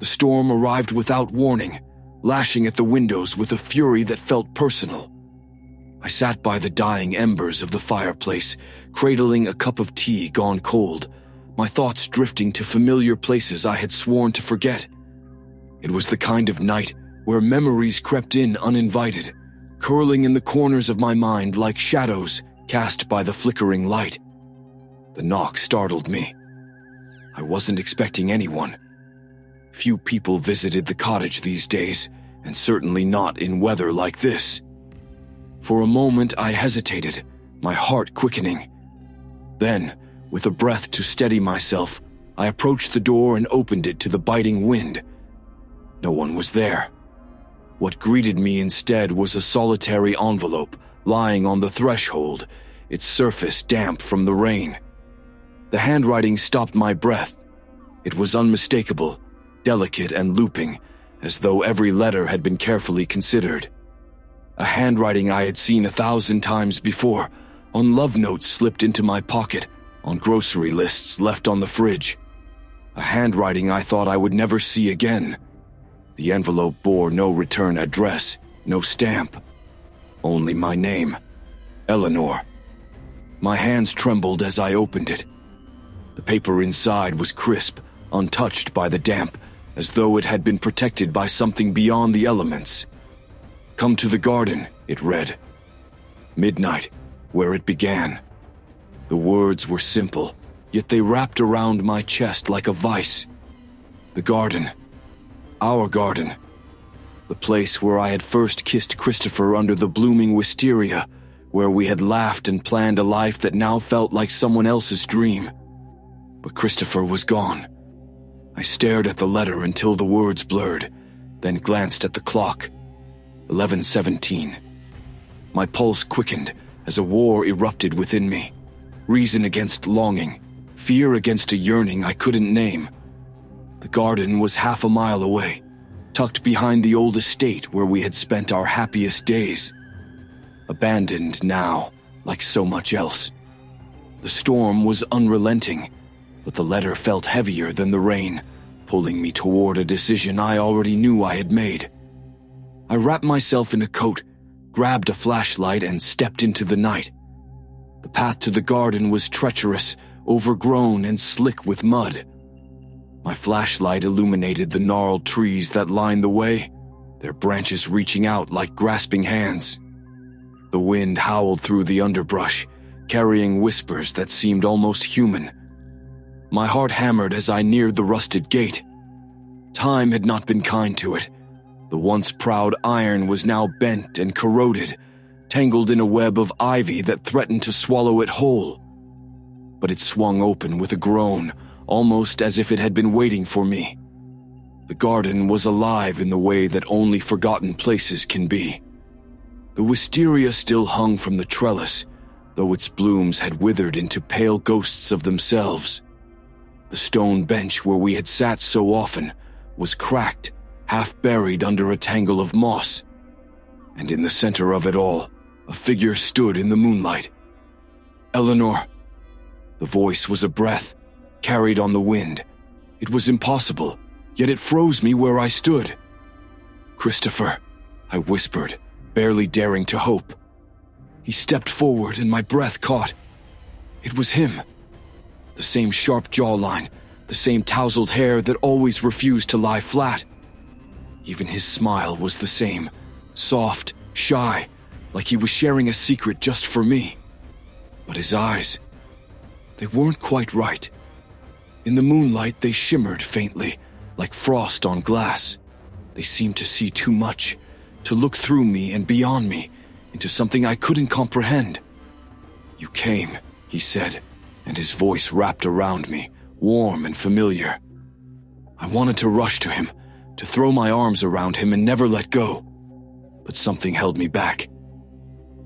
The storm arrived without warning, lashing at the windows with a fury that felt personal. I sat by the dying embers of the fireplace, cradling a cup of tea gone cold, my thoughts drifting to familiar places I had sworn to forget. It was the kind of night where memories crept in uninvited, curling in the corners of my mind like shadows cast by the flickering light. The knock startled me. I wasn't expecting anyone. Few people visited the cottage these days, and certainly not in weather like this. For a moment I hesitated, my heart quickening. Then, with a breath to steady myself, I approached the door and opened it to the biting wind. No one was there. What greeted me instead was a solitary envelope lying on the threshold, its surface damp from the rain. The handwriting stopped my breath. It was unmistakable, delicate and looping, as though every letter had been carefully considered. A handwriting I had seen 1,000 times before, on love notes slipped into my pocket, on grocery lists left on the fridge. A handwriting I thought I would never see again. The envelope bore no return address, no stamp. Only my name, Eleanor. My hands trembled as I opened it. The paper inside was crisp, untouched by the damp, as though it had been protected by something beyond the elements. "Come to the garden," it read. Midnight, where it began. The words were simple, yet they wrapped around my chest like a vice. The garden. Our garden. The place where I had first kissed Christopher under the blooming wisteria, where we had laughed and planned a life that now felt like someone else's dream. But Christopher was gone. I stared at the letter until the words blurred, then glanced at the clock. 11:17. My pulse quickened as a war erupted within me. Reason against longing, fear against a yearning I couldn't name. The garden was half a mile away, tucked behind the old estate where we had spent our happiest days. Abandoned now, like so much else. The storm was unrelenting, but the letter felt heavier than the rain, pulling me toward a decision I already knew I had made. I wrapped myself in a coat, grabbed a flashlight, and stepped into the night. The path to the garden was treacherous, overgrown, and slick with mud. My flashlight illuminated the gnarled trees that lined the way, their branches reaching out like grasping hands. The wind howled through the underbrush, carrying whispers that seemed almost human. My heart hammered as I neared the rusted gate. Time had not been kind to it. The once proud iron was now bent and corroded, tangled in a web of ivy that threatened to swallow it whole. But it swung open with a groan, almost as if it had been waiting for me. The garden was alive in the way that only forgotten places can be. The wisteria still hung from the trellis, though its blooms had withered into pale ghosts of themselves. The stone bench where we had sat so often was cracked, half buried under a tangle of moss. And in the center of it all, a figure stood in the moonlight. "Eleanor." The voice was a breath, carried on the wind. It was impossible, yet it froze me where I stood. "Christopher," I whispered, barely daring to hope. He stepped forward and my breath caught. It was him. The same sharp jawline, the same tousled hair that always refused to lie flat. Even his smile was the same, soft, shy, like he was sharing a secret just for me. But his eyes, they weren't quite right. In the moonlight, they shimmered faintly, like frost on glass. They seemed to see too much, to look through me and beyond me, into something I couldn't comprehend. "You came," he said, and his voice wrapped around me, warm and familiar. I wanted to rush to him, to throw my arms around him and never let go. But something held me back.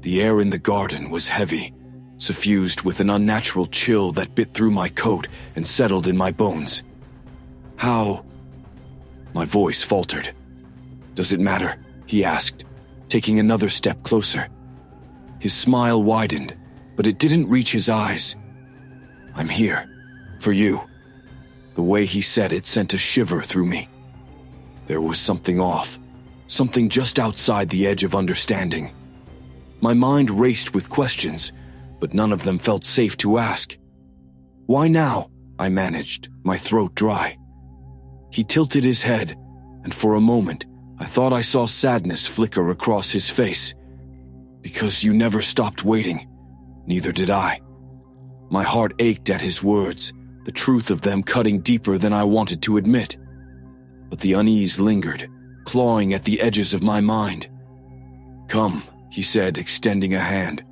The air in the garden was heavy, suffused with an unnatural chill that bit through my coat and settled in my bones. "How?" My voice faltered. "Does it matter?" he asked, taking another step closer. His smile widened, but it didn't reach his eyes. "I'm here, for you." The way he said it sent a shiver through me. There was something off, something just outside the edge of understanding. My mind raced with questions, but none of them felt safe to ask. "Why now?" I managed, my throat dry. He tilted his head, and for a moment, I thought I saw sadness flicker across his face. "Because you never stopped waiting. Neither did I." My heart ached at his words, the truth of them cutting deeper than I wanted to admit. But the unease lingered, clawing at the edges of my mind. "Come," he said, extending a hand.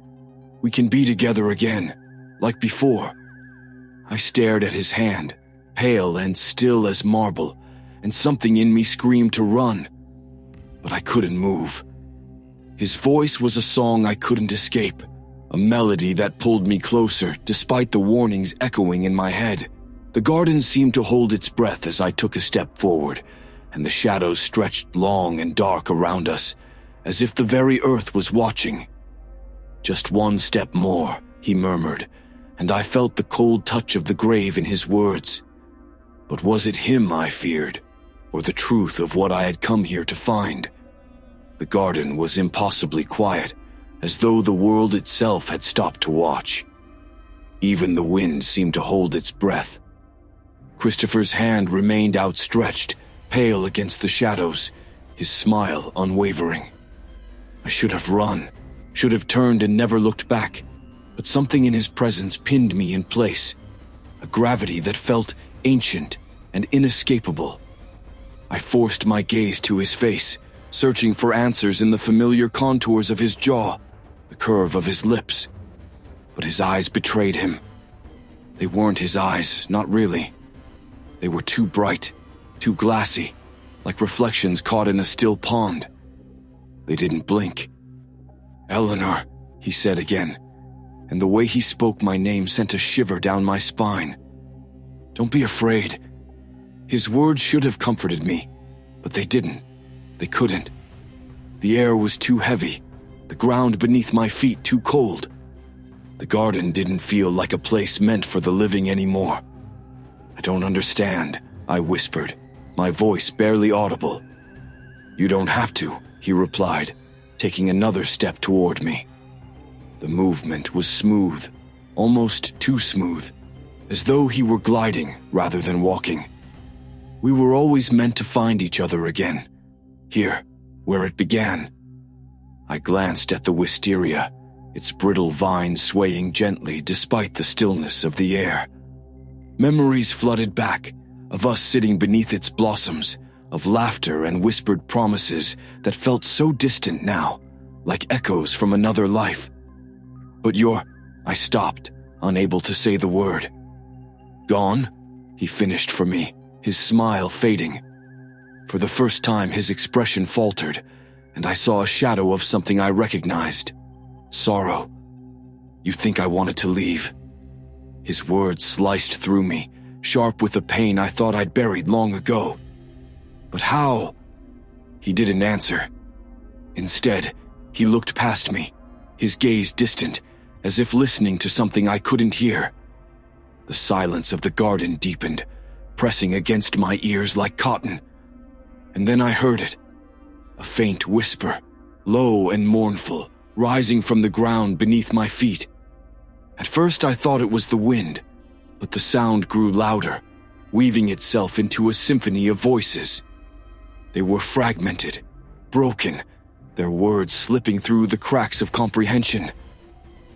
"We can be together again, like before." I stared at his hand, pale and still as marble, and something in me screamed to run. But I couldn't move. His voice was a song I couldn't escape, a melody that pulled me closer despite the warnings echoing in my head. The garden seemed to hold its breath as I took a step forward, and the shadows stretched long and dark around us, as if the very earth was watching. "Just one step more," he murmured, and I felt the cold touch of the grave in his words. But was it him I feared, or the truth of what I had come here to find? The garden was impossibly quiet, as though the world itself had stopped to watch. Even the wind seemed to hold its breath. Christopher's hand remained outstretched, pale against the shadows, his smile unwavering. I should have run, should have turned and never looked back, but something in his presence pinned me in place, a gravity that felt ancient and inescapable. I forced my gaze to his face, searching for answers in the familiar contours of his jaw, the curve of his lips. But his eyes betrayed him. They weren't his eyes, not really. They were too bright, too glassy, like reflections caught in a still pond. They didn't blink. "Eleanor," he said again, and the way he spoke my name sent a shiver down my spine. "Don't be afraid." His words should have comforted me, but they didn't. They couldn't. The air was too heavy, the ground beneath my feet too cold. The garden didn't feel like a place meant for the living anymore. "I don't understand," I whispered, my voice barely audible. "You don't have to," he replied, taking another step toward me. The movement was smooth, almost too smooth, as though he were gliding rather than walking. We were always meant to find each other again, here, where it began. I glanced at the wisteria, its brittle vines swaying gently despite the stillness of the air. Memories flooded back, of us sitting beneath its blossoms, of laughter and whispered promises that felt so distant now, like echoes from another life. "But I stopped, unable to say the word. "Gone?" he finished for me, his smile fading. For the first time his expression faltered, and I saw a shadow of something I recognized. Sorrow. "You think I wanted to leave?" His words sliced through me, sharp with the pain I thought I'd buried long ago. "But how?" He didn't answer. Instead, he looked past me, his gaze distant, as if listening to something I couldn't hear. The silence of the garden deepened, pressing against my ears like cotton. And then I heard it, a faint whisper, low and mournful, rising from the ground beneath my feet. At first I thought it was the wind, but the sound grew louder, weaving itself into a symphony of voices. They were fragmented, broken, their words slipping through the cracks of comprehension.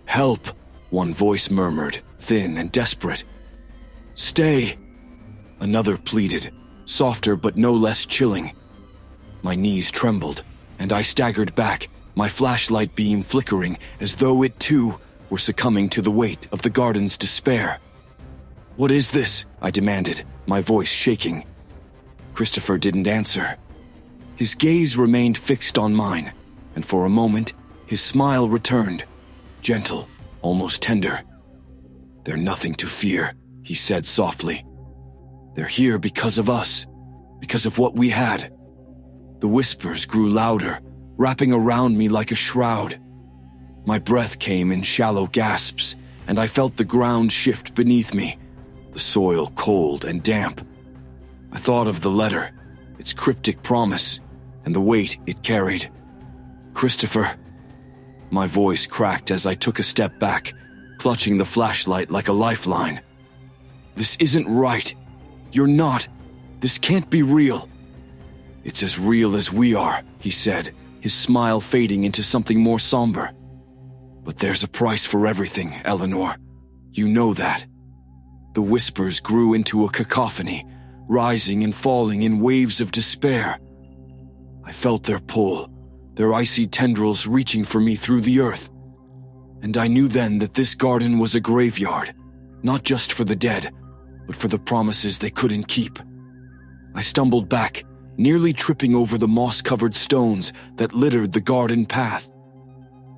"Help," one voice murmured, thin and desperate. "Stay," another pleaded, softer but no less chilling. My knees trembled, and I staggered back, my flashlight beam flickering as though it too were succumbing to the weight of the garden's despair. "What is this?" I demanded, my voice shaking. Christopher didn't answer. His gaze remained fixed on mine, and for a moment, his smile returned, gentle, almost tender. "They're nothing to fear," he said softly. "They're here because of us, because of what we had." The whispers grew louder, wrapping around me like a shroud. My breath came in shallow gasps, and I felt the ground shift beneath me, the soil cold and damp. I thought of the letter, its cryptic promise, and the weight it carried. "Christopher." My voice cracked as I took a step back, clutching the flashlight like a lifeline. "This isn't right. You're not. This can't be real." "It's as real as we are," he said, his smile fading into something more somber. "But there's a price for everything, Eleanor. You know that." The whispers grew into a cacophony, rising and falling in waves of despair. I felt their pull, their icy tendrils reaching for me through the earth. And I knew then that this garden was a graveyard, not just for the dead, but for the promises they couldn't keep. I stumbled back, nearly tripping over the moss-covered stones that littered the garden path.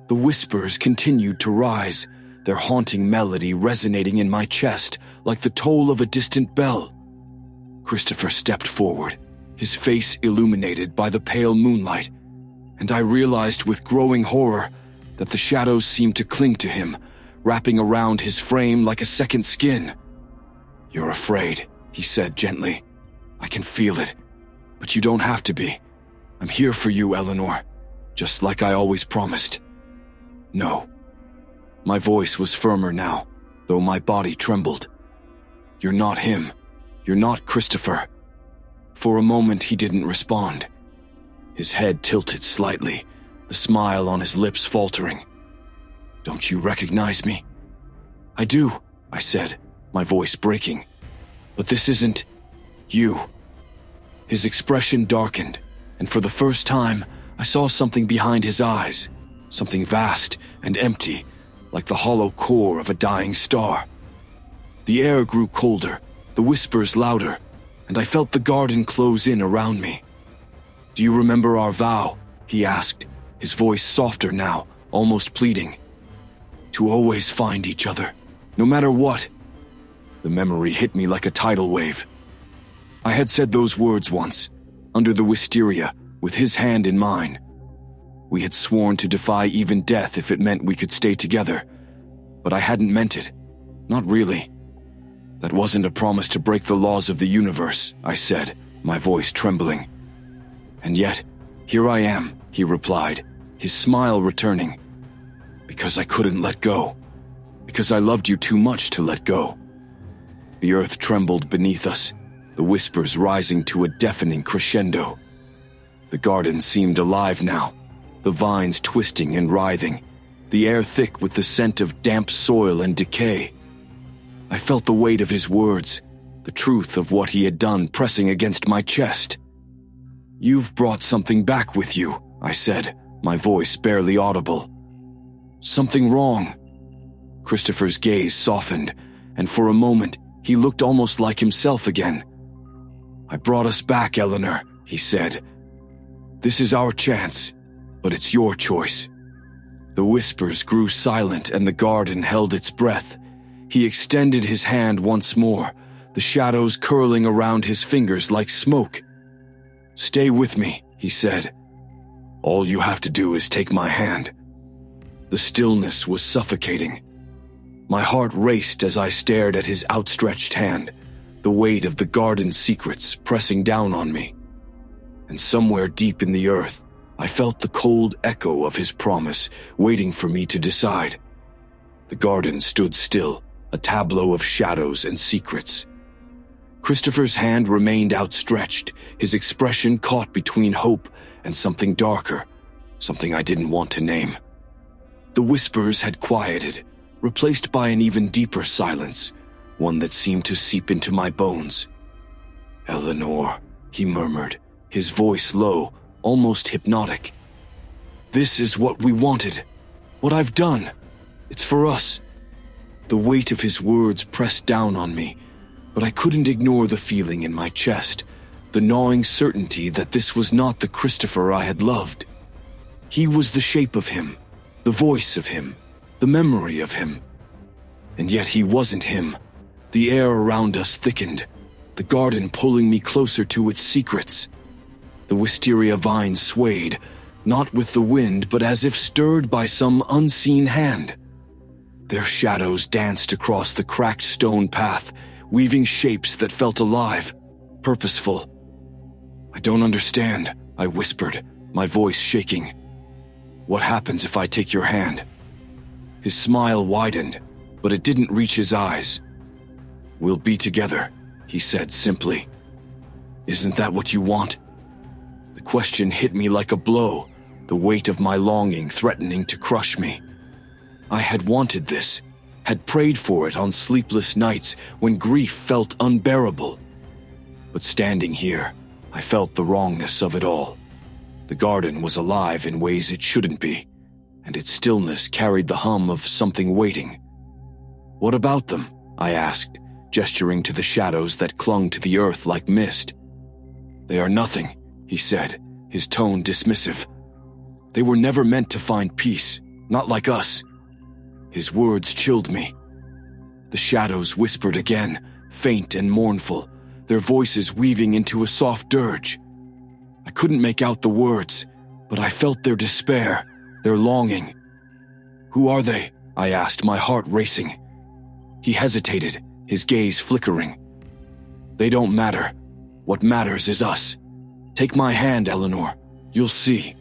The whispers continued to rise, their haunting melody resonating in my chest like the toll of a distant bell. Christopher stepped forward, his face illuminated by the pale moonlight, and I realized with growing horror that the shadows seemed to cling to him, wrapping around his frame like a second skin. "You're afraid," he said gently. "I can feel it, but you don't have to be. I'm here for you, Eleanor, just like I always promised." "No." My voice was firmer now, though my body trembled. "You're not him. You're not Christopher." For a moment he didn't respond. His head tilted slightly, the smile on his lips faltering. "Don't you recognize me?" "I do," I said, my voice breaking. "But this isn't you." His expression darkened, and for the first time, I saw something behind his eyes, something vast and empty, like the hollow core of a dying star. The air grew colder, the whispers louder, and I felt the garden close in around me. "Do you remember our vow?" he asked, his voice softer now, almost pleading. "To always find each other, no matter what." The memory hit me like a tidal wave. I had said those words once, under the wisteria, with his hand in mine. We had sworn to defy even death if it meant we could stay together, but I hadn't meant it. Not really. "That wasn't a promise to break the laws of the universe," I said, my voice trembling. "And yet, here I am," he replied, his smile returning. "Because I couldn't let go. Because I loved you too much to let go." The earth trembled beneath us, the whispers rising to a deafening crescendo. The garden seemed alive now, the vines twisting and writhing, the air thick with the scent of damp soil and decay. I felt the weight of his words, the truth of what he had done pressing against my chest. "You've brought something back with you," I said, my voice barely audible. "Something wrong." Christopher's gaze softened, and for a moment he looked almost like himself again. "I brought us back, Eleanor," he said. "This is our chance, but it's your choice." The whispers grew silent and the garden held its breath. He extended his hand once more, the shadows curling around his fingers like smoke. "Stay with me," he said. "All you have to do is take my hand." The stillness was suffocating. My heart raced as I stared at his outstretched hand, the weight of the garden's secrets pressing down on me. And somewhere deep in the earth, I felt the cold echo of his promise waiting for me to decide. The garden stood still, a tableau of shadows and secrets. Christopher's hand remained outstretched, his expression caught between hope and something darker, something I didn't want to name. The whispers had quieted, replaced by an even deeper silence, one that seemed to seep into my bones. "Eleanor," he murmured, his voice low, almost hypnotic. "This is what we wanted, what I've done. It's for us." The weight of his words pressed down on me, but I couldn't ignore the feeling in my chest, the gnawing certainty that this was not the Christopher I had loved. He was the shape of him, the voice of him, the memory of him. And yet he wasn't him. The air around us thickened, the garden pulling me closer to its secrets. The wisteria vines swayed, not with the wind, but as if stirred by some unseen hand. Their shadows danced across the cracked stone path, weaving shapes that felt alive, purposeful. "I don't understand," I whispered, my voice shaking. "What happens if I take your hand?" His smile widened, but it didn't reach his eyes. "We'll be together," he said simply. "Isn't that what you want?" The question hit me like a blow, the weight of my longing threatening to crush me. I had wanted this, had prayed for it on sleepless nights when grief felt unbearable. But standing here, I felt the wrongness of it all. The garden was alive in ways it shouldn't be, and its stillness carried the hum of something waiting. "What about them?" I asked, gesturing to the shadows that clung to the earth like mist. "They are nothing," he said, his tone dismissive. "They were never meant to find peace, not like us." His words chilled me. The shadows whispered again, faint and mournful, their voices weaving into a soft dirge. I couldn't make out the words, but I felt their despair, their longing. "Who are they?" I asked, my heart racing. He hesitated, his gaze flickering. "They don't matter. What matters is us. Take my hand, Eleanor. You'll see."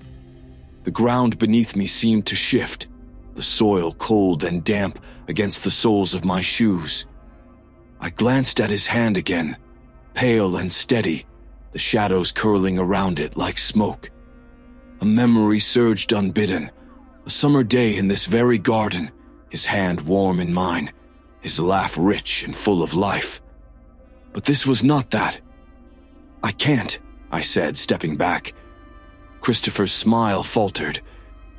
The ground beneath me seemed to shift, the soil cold and damp against the soles of my shoes. I glanced at his hand again, pale and steady, the shadows curling around it like smoke. A memory surged unbidden, a summer day in this very garden, his hand warm in mine, his laugh rich and full of life. But this was not that. "I can't," I said, stepping back. Christopher's smile faltered,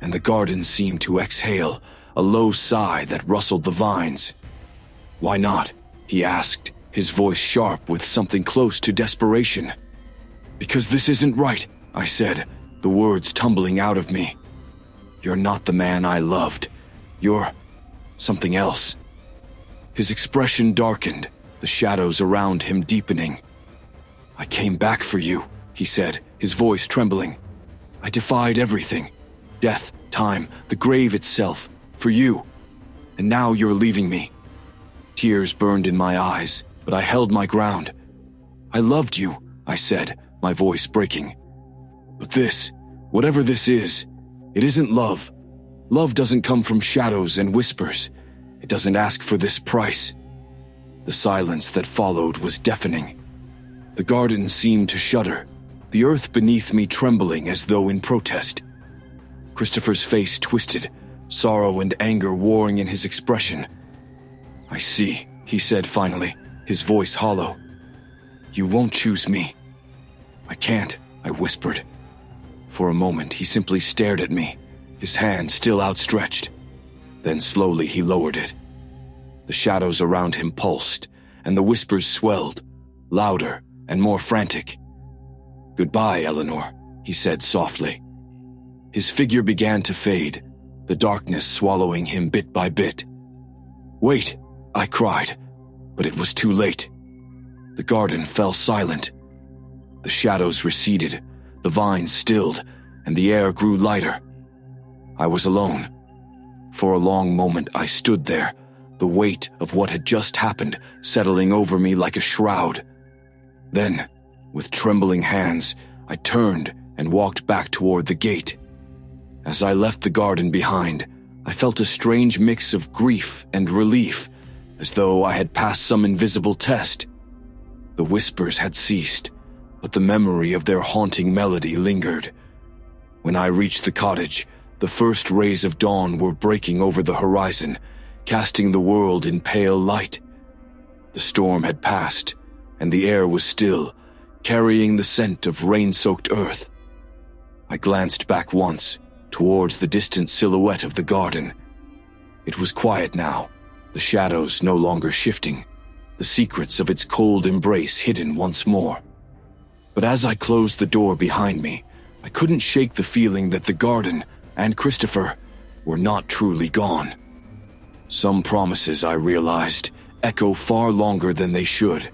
and the garden seemed to exhale, a low sigh that rustled the vines. "Why not?" he asked, his voice sharp with something close to desperation. "Because this isn't right," I said, the words tumbling out of me. "You're not the man I loved. You're something else." His expression darkened, the shadows around him deepening. "I came back for you," he said, his voice trembling. "I defied everything. Death, time, the grave itself, for you. And now you're leaving me." Tears burned in my eyes, but I held my ground. "I loved you," I said, my voice breaking. "But this, whatever this is, it isn't love. Love doesn't come from shadows and whispers. It doesn't ask for this price." The silence that followed was deafening. The garden seemed to shudder, the earth beneath me trembling as though in protest. Christopher's face twisted, sorrow and anger warring in his expression. "I see," he said finally, his voice hollow. "You won't choose me." "I can't," I whispered. For a moment he simply stared at me, his hand still outstretched. Then slowly he lowered it. The shadows around him pulsed, and the whispers swelled, louder and more frantic. "Goodbye, Eleanor," he said softly. His figure began to fade, the darkness swallowing him bit by bit. "Wait," I cried, but it was too late. The garden fell silent. The shadows receded, the vines stilled, and the air grew lighter. I was alone. For a long moment I stood there, the weight of what had just happened settling over me like a shroud. Then, with trembling hands, I turned and walked back toward the gate. As I left the garden behind, I felt a strange mix of grief and relief, as though I had passed some invisible test. The whispers had ceased, but the memory of their haunting melody lingered. When I reached the cottage, the first rays of dawn were breaking over the horizon, casting the world in pale light. The storm had passed, and the air was still, carrying the scent of rain-soaked earth. I glanced back once, towards the distant silhouette of the garden. It was quiet now, the shadows no longer shifting, the secrets of its cold embrace hidden once more. But as I closed the door behind me, I couldn't shake the feeling that the garden and Christopher were not truly gone. Some promises, I realized, echo far longer than they should,